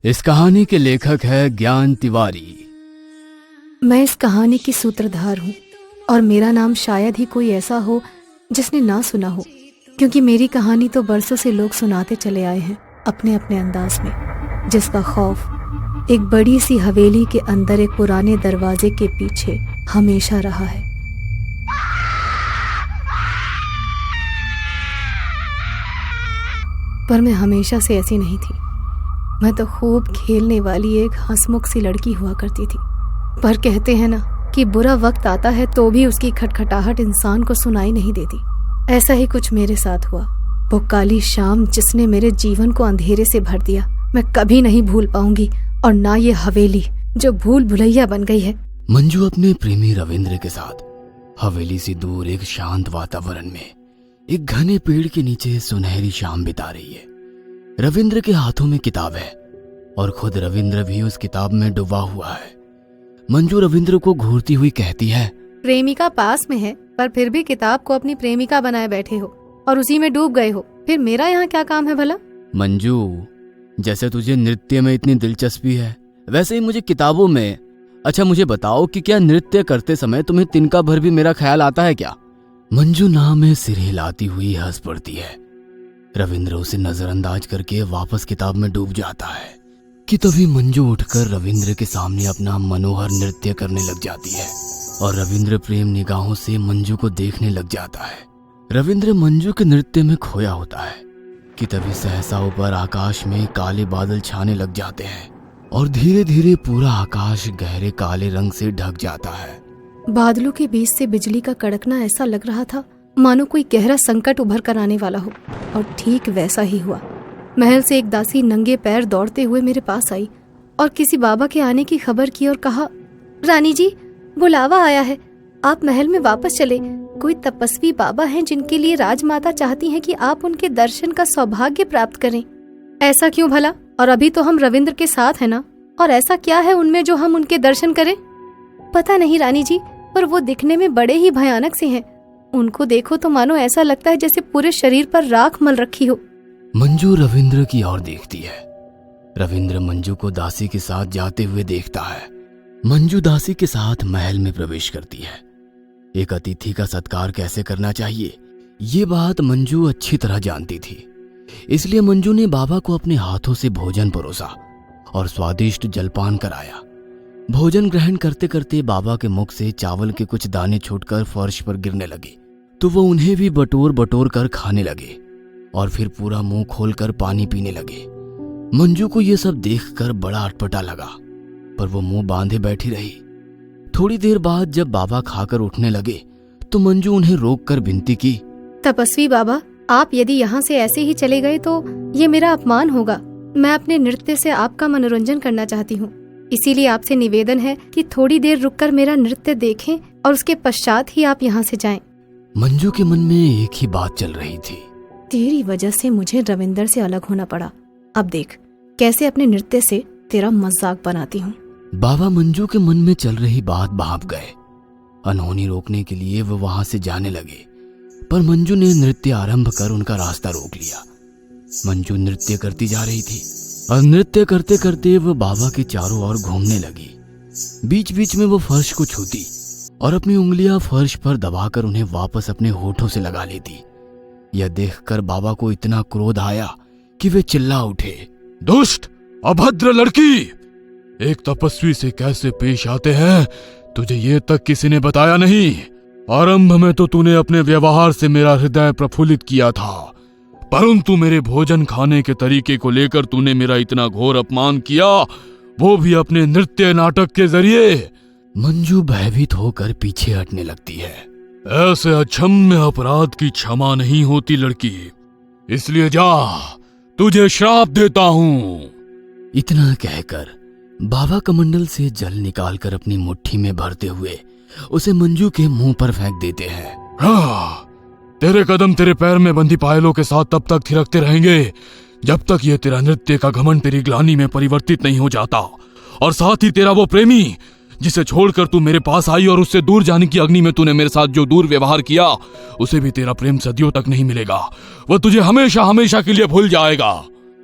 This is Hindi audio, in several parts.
इस कहानी के लेखक है ज्ञान तिवारी। मैं इस कहानी की सूत्रधार हूँ और मेरा नाम शायद ही कोई ऐसा हो जिसने ना सुना हो, क्योंकि मेरी कहानी तो बरसों से लोग सुनाते चले आए हैं अपने अपने अंदाज में, जिसका खौफ एक बड़ी सी हवेली के अंदर एक पुराने दरवाजे के पीछे हमेशा रहा है। पर मैं हमेशा से ऐसी नहीं थी। मैं तो खूब खेलने वाली एक हंसमुख सी लड़की हुआ करती थी। पर कहते हैं ना कि बुरा वक्त आता है तो भी उसकी खटखटाहट इंसान को सुनाई नहीं देती। ऐसा ही कुछ मेरे साथ हुआ। वो काली शाम जिसने मेरे जीवन को अंधेरे से भर दिया, मैं कभी नहीं भूल पाऊंगी, और ना ये हवेली जो भूल भुलैया बन गई है। मंजू अपने प्रेमी रविंद्र के साथ हवेली से दूर एक शांत वातावरण में एक घने पेड़ के नीचे सुनहरी शाम बिता रही है। रविंद्र के हाथों में किताब है और खुद रविंद्र भी उस किताब में डूबा हुआ है। मंजू रविंद्र को घूरती हुई कहती है, प्रेमिका पास में है पर फिर भी किताब को अपनी प्रेमिका बनाए बैठे हो और उसी में डूब गए हो, फिर मेरा यहाँ क्या काम है भला? मंजू, जैसे तुझे नृत्य में इतनी दिलचस्पी है वैसे ही मुझे किताबों में। अच्छा मुझे बताओ कि क्या नृत्य करते समय तुम्हें तिनका भर भी मेरा ख्याल आता है क्या? मंजू नाव में सिर हिलाती हुई हंस पड़ती है। रविंद्र उसे नजरअंदाज करके वापस किताब में डूब जाता है कि तभी मंजू उठकर रविंद्र के सामने अपना मनोहर नृत्य करने लग जाती है और रविंद्र प्रेम निगाहों से मंजू को देखने लग जाता है। रविंद्र मंजू के नृत्य में खोया होता है कि तभी सहसा ऊपर आकाश में काले बादल छाने लग जाते हैं और धीरे धीरे पूरा आकाश गहरे काले रंग से ढक जाता है। बादलों के बीच से बिजली का कड़कना ऐसा लग रहा था मानो कोई गहरा संकट उभर कर आने वाला हो, और ठीक वैसा ही हुआ। महल से एक दासी नंगे पैर दौड़ते हुए मेरे पास आई और किसी बाबा के आने की खबर की और कहा, रानी जी बुलावा आया है, आप महल में वापस चले। कोई तपस्वी बाबा हैं जिनके लिए राजमाता चाहती हैं कि आप उनके दर्शन का सौभाग्य प्राप्त करें। ऐसा क्यों भला? और अभी तो हम रविंद्र के साथ है ना, और ऐसा क्या है उनमें जो हम उनके दर्शन करें? पता नहीं रानी जी, पर वो दिखने में बड़े ही भयानक से हैं। उनको देखो तो मानो ऐसा लगता है जैसे पूरे शरीर पर राख मल रखी हो। मंजू रविंद्र की ओर देखती है। रविंद्र मंजू को दासी के साथ जाते हुए देखता है। मंजू दासी के साथ महल में प्रवेश करती है। एक अतिथि का सत्कार कैसे करना चाहिए ये बात मंजू अच्छी तरह जानती थी, इसलिए मंजू ने बाबा को अपने हाथों से भोजन परोसा और स्वादिष्ट जलपान कराया। भोजन ग्रहण करते करते बाबा के मुख से चावल के कुछ दाने छूटकर फर्श पर गिरने लगे तो वो उन्हें भी बटोर बटोर कर खाने लगे और फिर पूरा मुंह खोलकर पानी पीने लगे। मंजू को ये सब देखकर बड़ा अटपटा लगा, पर वो मुंह बांधे बैठी रही। थोड़ी देर बाद जब बाबा खाकर उठने लगे तो मंजू उन्हें रोककर विनती की, तपस्वी बाबा, आप यदि यहाँ से ऐसे ही चले गए तो ये मेरा अपमान होगा। मैं अपने नृत्य से आपका मनोरंजन करना चाहती हूँ, इसीलिए आपसे निवेदन है कि थोड़ी देर रुककर मेरा नृत्य देखें और उसके पश्चात ही आप यहाँ से जाएं। मंजू के मन में एक ही बात चल रही थी, तेरी वजह से मुझे रविंदर से अलग होना पड़ा। अब देख कैसे अपने नृत्य से तेरा मजाक बनाती हूँ। बाबा मंजू के मन में चल रही बात भाप गए। अनहोनी रोकने के लिए वो वहां से जाने लगे, पर मंजू ने नृत्य आरंभ कर उनका रास्ता रोक लिया। मंजू नृत्य करती जा रही थी और नृत्य करते करते वो बाबा के चारों ओर घूमने लगी। बीच बीच में वो फर्श को छूती और अपनी उंगलियां फर्श पर दबाकर उन्हें वापस अपने होठों से लगा लेती। यह देखकर बाबा को इतना क्रोध आया कि वे चिल्ला उठे, दुष्ट अभद्र लड़की, एक तपस्वी से कैसे पेश आते हैं तुझे ये तक किसी ने बताया नहीं। आरंभ में तो तूने अपने व्यवहार से मेरा हृदय प्रफुल्लित किया था, परंतु मेरे भोजन खाने के तरीके को लेकर तूने मेरा इतना घोर अपमान किया, वो भी अपने नृत्य नाटक के जरिए। मंजू भयभीत होकर पीछे हटने लगती है। ऐसे अक्षम्य अपराध की क्षमा नहीं होती लड़की, इसलिए जा, तुझे श्राप देता हूँ। इतना कहकर बाबा कमंडल से जल निकालकर अपनी मुट्ठी में भरते हुए उसे मंजू के मुंह पर फेंक देते हैं। हाँ, तेरे कदम तेरे पैर में बंधी पायलों के साथ तब तक थिरकते रहेंगे जब तक ये तेरा नृत्य का घमंड तेरी ग्लानि में परिवर्तित नहीं हो जाता, और साथ ही तेरा वो प्रेमी जिसे छोड़कर तू मेरे पास आई और उससे दूर जाने की अग्नि में तूने मेरे साथ जो दूर व्यवहार किया, उसे भी तेरा प्रेम सदियों तक नहीं मिलेगा। वह तुझे हमेशा हमेशा के लिए भूल जाएगा।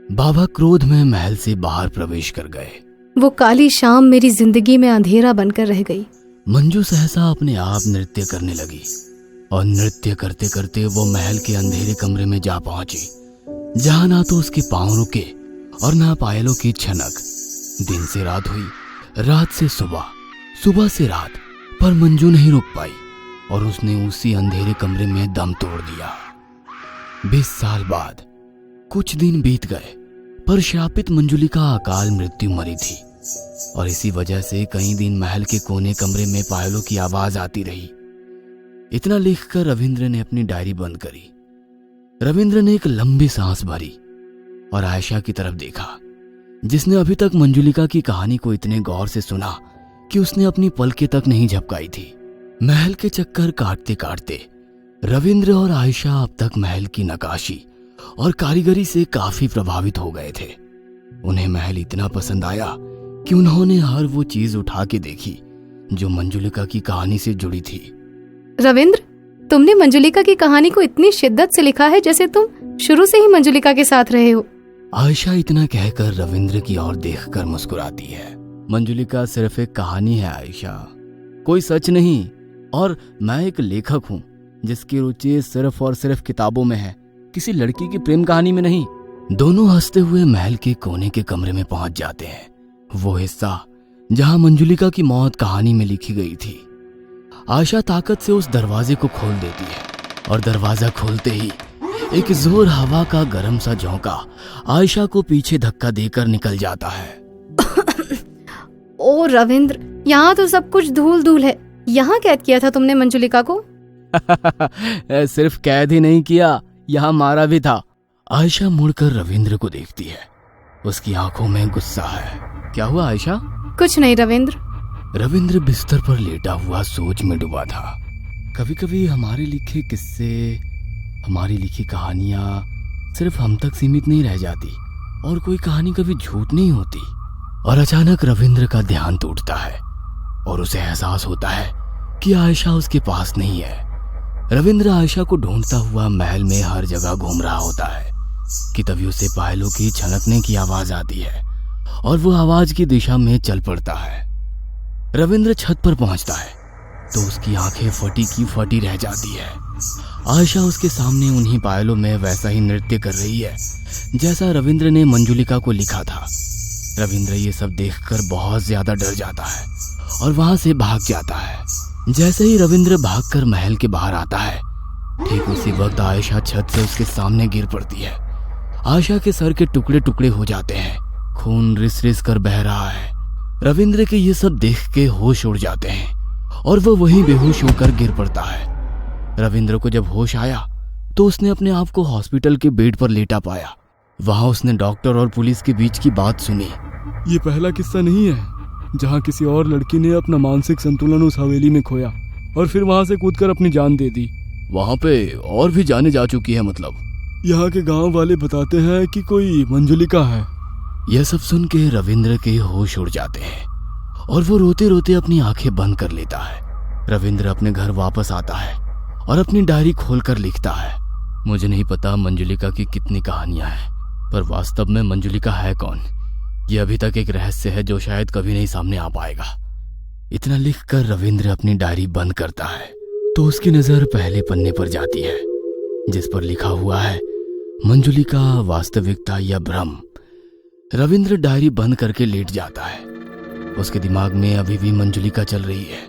बाबा क्रोध में महल से बाहर प्रवेश कर गए। वो काली शाम मेरी जिंदगी में अंधेरा बनकर रह गई। मंजू सहसा अपने आप नृत्य करने लगी और नृत्य करते करते वो महल के अंधेरे कमरे में जा पहुंची, जहां ना तो उसके पांव रुके और ना पायलों की छनक। दिन से रात हुई, रात से सुबह, सुबह से रात, पर मंजू नहीं रुक पाई और उसने उसी अंधेरे कमरे में दम तोड़ दिया। 20 साल बाद कुछ दिन बीत गए, पर शापित मंजुलिका अकाल मृत्यु मरी थी और इसी वजह से कई दिन महल के कोने कमरे में पायलों की आवाज आती रही। इतना लिखकर रविंद्र ने अपनी डायरी बंद करी। रविंद्र ने एक लंबी सांस भरी और आयशा की तरफ देखा, जिसने अभी तक मंजुलिका की कहानी को इतने गौर से सुना कि उसने अपनी पलकें तक नहीं झपकाई थी। महल के चक्कर काटते काटते रविंद्र और आयशा अब तक महल की नक्काशी और कारीगरी से काफी प्रभावित हो गए थे। उन्हें महल इतना पसंद आया कि उन्होंने हर वो चीज उठा के देखी जो मंजुलिका की कहानी से जुड़ी थी। रविंद्र, तुमने मंजुलिका की कहानी को इतनी शिद्दत से लिखा है जैसे तुम शुरू से ही मंजुलिका के साथ रहे हो। आयशा इतना कहकर रविंद्र की ओर देखकर मुस्कुराती है। मंजुलिका सिर्फ एक कहानी है आयशा, कोई सच नहीं। और मैं एक लेखक हूँ जिसकी रुचि सिर्फ और सिर्फ किताबों में है, किसी लड़की की प्रेम कहानी में नहीं। दोनों हंसते हुए महल के कोने के कमरे में पहुंच जाते हैं, वो हिस्सा जहां मंजुलिका की मौत कहानी में लिखी गई थी। आयशा ताकत से उस दरवाजे को खोल देती है और दरवाजा खोलते ही एक जोर हवा का गर्म सा झोंका आयशा को पीछे धक्का देकर निकल जाता है। ओ रविंद्र, यहाँ तो सब कुछ धूल धूल है। यहाँ कैद किया था तुमने मंजुलिका को? सिर्फ कैद ही नहीं किया, यहाँ मारा भी था। आयशा मुड़कर रविंद्र को देखती है, उसकी आंखों में गुस्सा है। क्या हुआ आयशा? कुछ नहीं रविंद्र। रविंद्र बिस्तर पर लेटा हुआ सोच में डूबा था। कभी कभी हमारे लिखे किस्से, हमारी लिखी कहानियां सिर्फ हम तक सीमित नहीं रह जाती और कोई कहानी कभी झूठ नहीं होती। और अचानक रविंद्र का ध्यान टूटता है और उसे एहसास होता है कि आयशा उसके पास नहीं है। रविंद्र आयशा को ढूंढता हुआ महल में हर जगह घूम रहा होता है कि तभी उसे पायलों की छनकने की आवाज आती है और वो आवाज की दिशा में चल पड़ता है। रविंद्र छत पर पहुंचता है तो उसकी आंखें फटी की फटी रह जाती है। आयशा उसके सामने उन्हीं पायलों में वैसा ही नृत्य कर रही है जैसा रविंद्र ने मंजुलिका को लिखा था। रविंद्र ये सब देखकर बहुत ज्यादा डर जाता है और वहां से भाग जाता है। जैसे ही रविंद्र भागकर महल के बाहर आता है, ठीक उसी वक्त आयशा छत से उसके सामने गिर पड़ती है। आयशा के सर के टुकड़े टुकड़े हो जाते हैं, खून रिस रिस कर बह रहा है। रविंद्र के ये सब देख के होश उड़ जाते हैं और वो वहीं बेहोश होकर गिर पड़ता है। रविंद्र को जब होश आया तो उसने अपने आप को हॉस्पिटल के बेड पर लेटा पाया। वहां उसने डॉक्टर और पुलिस के बीच की बात सुनी। ये पहला किस्सा नहीं है जहां किसी और लड़की ने अपना मानसिक संतुलन उस हवेली में खोया और फिर वहां से कूदकर अपनी जान दे दी। वहां पे और भी जाने जा चुकी है मतलब? यहाँ के गांव वाले बताते हैं कि कोई मंजुलिका है। यह सब सुन के रविंद्र के होश उड़ जाते हैं और वो रोते रोते अपनी आंखें बंद कर लेता है। रविंद्र अपने घर वापस आता है और अपनी डायरी खोलकर लिखता है, मुझे नहीं पता मंजुलिका की कितनी कहानियां हैं, पर वास्तव में मंजुलिका है कौन, यह अभी तक एक रहस्य है जो शायद कभी नहीं सामने आ पाएगा। इतना लिखकर रविंद्र अपनी डायरी बंद करता है तो उसकी नजर पहले पन्ने पर जाती है जिस पर लिखा हुआ है मंजुलिका, वास्तविकता या भ्रम। रविंद्र डायरी बंद करके लेट जाता है। उसके दिमाग में अभी भी मंजुलिका चल रही है।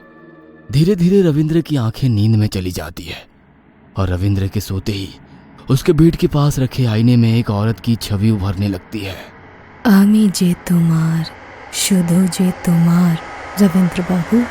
धीरे धीरे रविंद्र की आंखें नींद में चली जाती है और रविंद्र के सोते ही उसके बेड के पास रखे आईने में एक औरत की छवि उभरने लगती है। आमी जे तुम्हार, शुद्धो जे तुम्हार, रविंद्र बाबू।